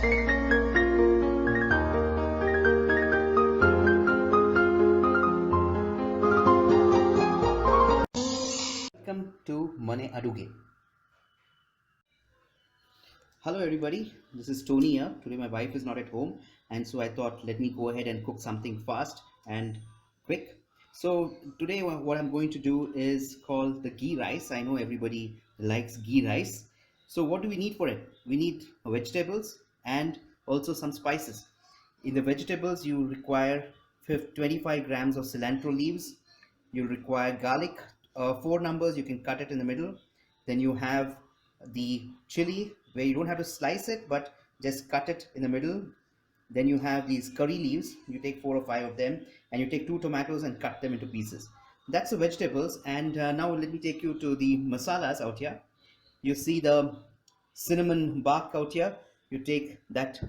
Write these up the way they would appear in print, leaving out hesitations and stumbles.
Welcome to Mane Aduge. Hello everybody, this is Tony here. Today my wife is not at home, and so I thought let me go ahead and cook something fast and quick. So today what I'm going to do is called the ghee rice. I know everybody likes ghee rice. So what do we need for it? We need vegetables and also some spices. In the vegetables you require 25 grams of cilantro leaves. You require garlic, four numbers, you can cut it in the middle. Then you have the chili, where you don't have to slice it but just cut it in the middle. Then you have these curry leaves, you take 4 or 5 of them, and you take 2 tomatoes and cut them into pieces. That's the vegetables. And now let me take you to the masalas out here. You see the cinnamon bark out here. You take that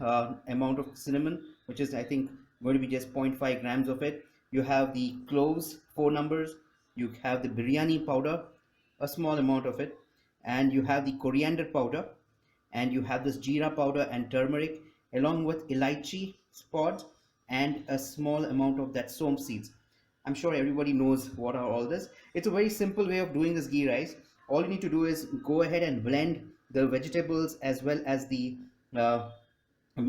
amount of cinnamon, which is I think going to be just 0.5 grams of it. You have the cloves, 4 numbers. You have the biryani powder, a small amount of it, and you have the coriander powder, and you have this jeera powder and turmeric, along with elaichi pods and a small amount of that som seeds. I'm sure everybody knows what are all this. It's a very simple way of doing this ghee rice. All you need to do is go ahead and blend the vegetables as well as the uh,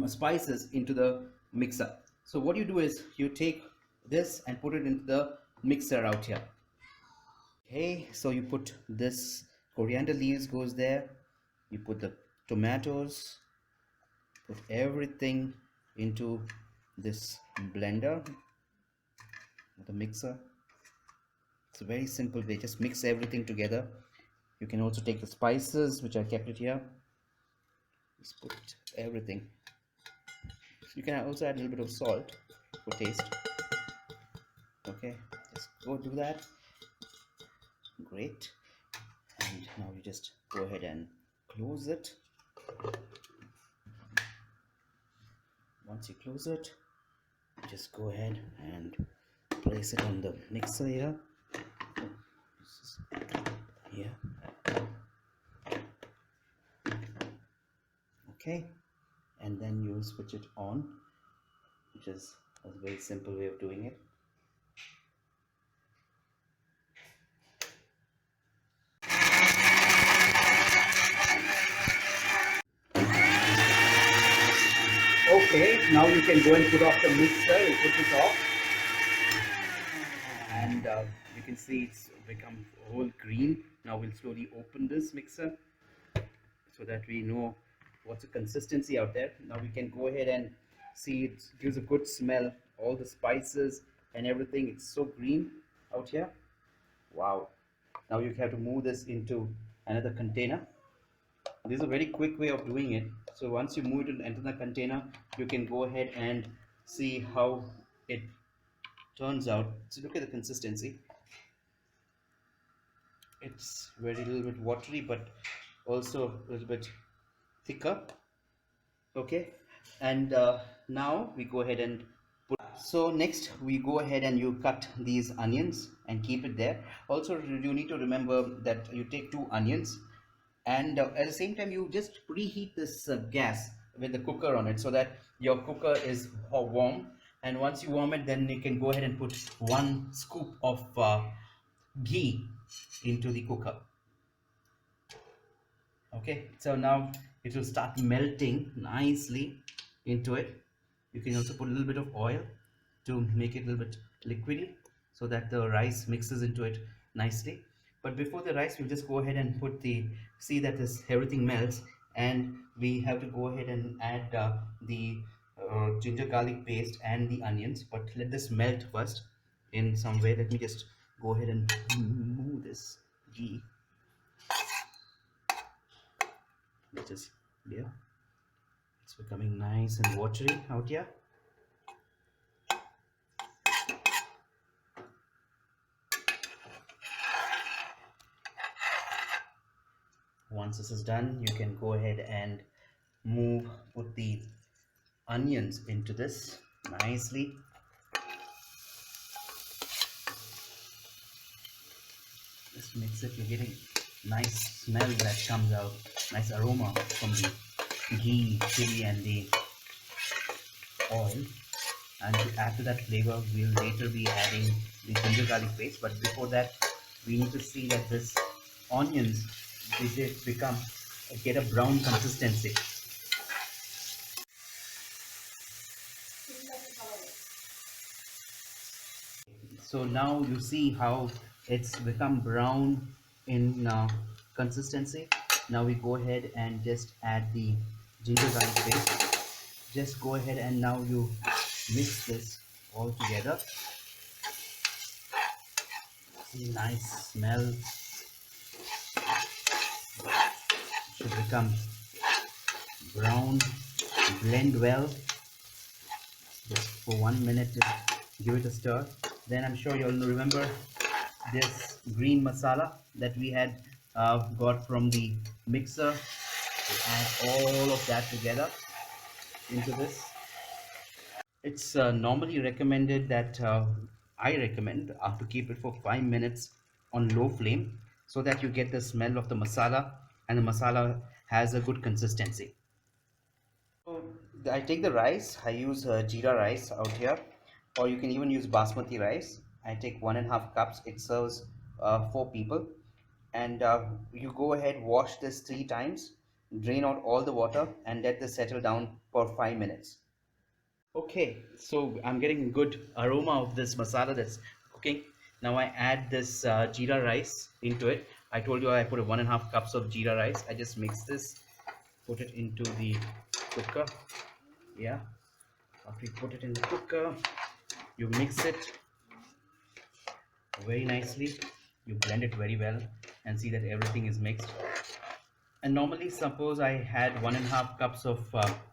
spices into the mixer. So what you do is you take this and put it into the mixer out here. Okay, so you put this coriander leaves goes there. You put the tomatoes, put everything into this blender, the mixer. It's a very simple way, just mix everything together. You can also take the spices, which I kept it here. Just put everything. You can also add a little bit of salt for taste. Okay, just go do that. Great. And now you just go ahead and close it. Once you close it, just go ahead and place it on the mixer here. Here. Okay, and then you switch it on, which is a very simple way of doing it. Okay, now you can go and put off the mixer. You put this off, and you can see it's become whole green. Now we'll slowly open this mixer so that we know what's the consistency out there. Now we can go ahead and see it gives a good smell. All the spices and everything. It's so green out here. Wow. Now you have to move this into another container. This is a very quick way of doing it. So once you move it into the container, you can go ahead and see how it turns out. So look at the consistency. It's very little bit watery, but also a little bit thicker. Okay, and now we go ahead and put. So next we go ahead and you cut these onions and keep it there. Also you need to remember that you take 2 onions, and at the same time you just preheat this gas with the cooker on it so that your cooker is warm. And once you warm it, then you can go ahead and put 1 scoop of ghee into the cooker. Okay, so now it will start melting nicely into it. You can also put a little bit of oil to make it a little bit liquidy so that the rice mixes into it nicely. But before the rice, we'll just go ahead and put see that this everything melts, and we have to go ahead and add the ginger garlic paste and the onions. But let this melt first in some way. Let me just go ahead and move this ghee, which is here. It's becoming nice and watery out here. Once this is done, you can go ahead and put the onions into this nicely. Just mix it. You're getting nice smell that comes out, nice aroma from the ghee, chili and the oil, and to add to that flavor we'll later be adding the ginger garlic paste. But before that, we need to see that this onions, they become get a brown consistency. So now you see how it's become brown in consistency. Now we go ahead and just add the ginger garlic paste. Just go ahead and now you mix this all together. See, nice smell should become brown. Blend well. Just for 1 minute, just give it a stir. Then I'm sure you'll remember this green masala that we had got from the mixer. We add all of that together into this. It's normally recommended that I recommend to keep it for 5 minutes on low flame so that you get the smell of the masala and the masala has a good consistency. So I take the rice. I use Jeera rice out here, or you can even use basmati rice. I take 1.5 cups. It serves 4 people, and you go ahead, wash this 3 times, drain out all the water, and let this settle down for 5 minutes. Okay, so I'm getting good aroma of this masala that's cooking. Now I add this jeera rice into it. I told you I put 1.5 cups of jeera rice. I just mix this, put it into the cooker. Yeah, after you put it in the cooker, you mix it very nicely. You blend it very well and see that everything is mixed. And normally, suppose I had 1.5 cups of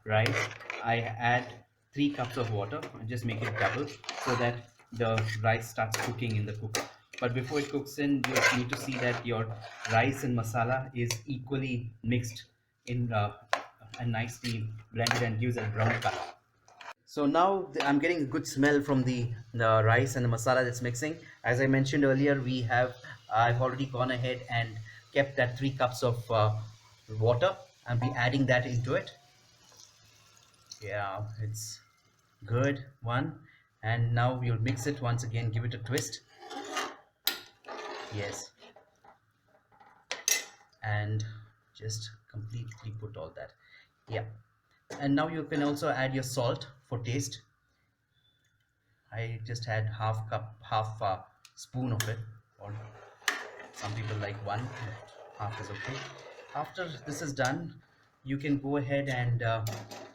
rice, I add 3 cups of water and just make it double so that the rice starts cooking in the cooker. But before it cooks in, you need to see that your rice and masala is equally mixed in and nicely blended and gives a brown color. So now I'm getting a good smell from the rice and the masala that's mixing. As I mentioned earlier, I've already gone ahead and kept that 3 cups of water and be adding that into it. Yeah, it's good one. And now we'll mix it once again, give it a twist. Yes, and just completely put all that. Yeah, and now you can also add your salt for taste. I just had half a spoon of it, or some people like one, half is okay. After this is done, you can go ahead and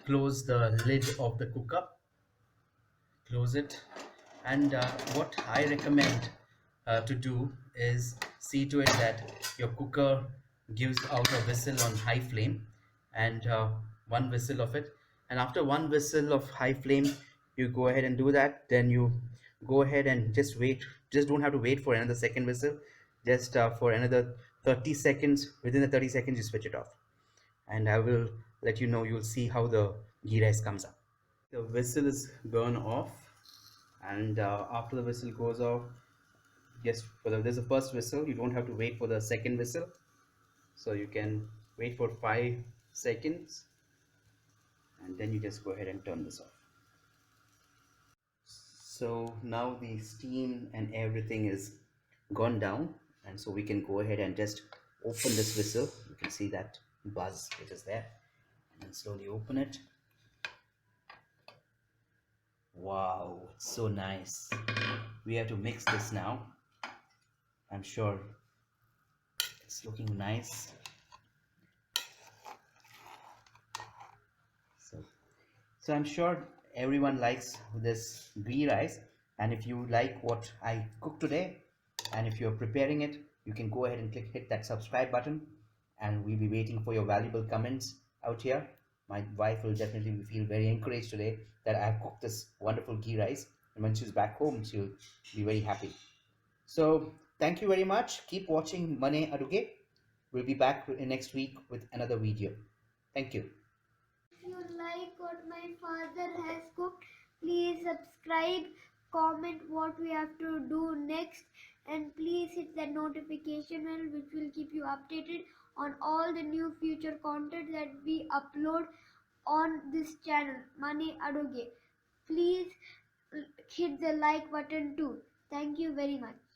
close the lid of the cooker, close it. And what I recommend to do is see to it that your cooker gives out a whistle on high flame, and one whistle of it. And after one whistle of high flame, you go ahead and do that. Then you go ahead and just wait. Just don't have to wait for another second whistle. Just for another 30 seconds. Within the 30 seconds, you switch it off. And I will let you know. You'll see how the ghee rice comes up. The whistle is gone off, and after the whistle goes off, just there's a first whistle, you don't have to wait for the second whistle, so you can wait for 5 seconds and then you just go ahead and turn this off. So now the steam and everything is gone down, and so we can go ahead and just open this whistle. You can see that buzz which is there, and then slowly open it. Wow, it's so nice. We have to mix this now. I'm sure it's looking nice. So I'm sure everyone likes this ghee rice, and if you like what I cooked today, and if you're preparing it, you can go ahead and hit that subscribe button, and we'll be waiting for your valuable comments out here. My wife will definitely feel very encouraged today that I've cooked this wonderful ghee rice, and when she's back home, she'll be very happy. So thank you very much. Keep watching Mane Aduge. We'll be back next week with another video. Thank you. If you like what my father has cooked, please subscribe, comment what we have to do next, and please hit the notification bell which will keep you updated on all the new future content that we upload on this channel, Mane Adoge. please hit the like button too. Thank you very much.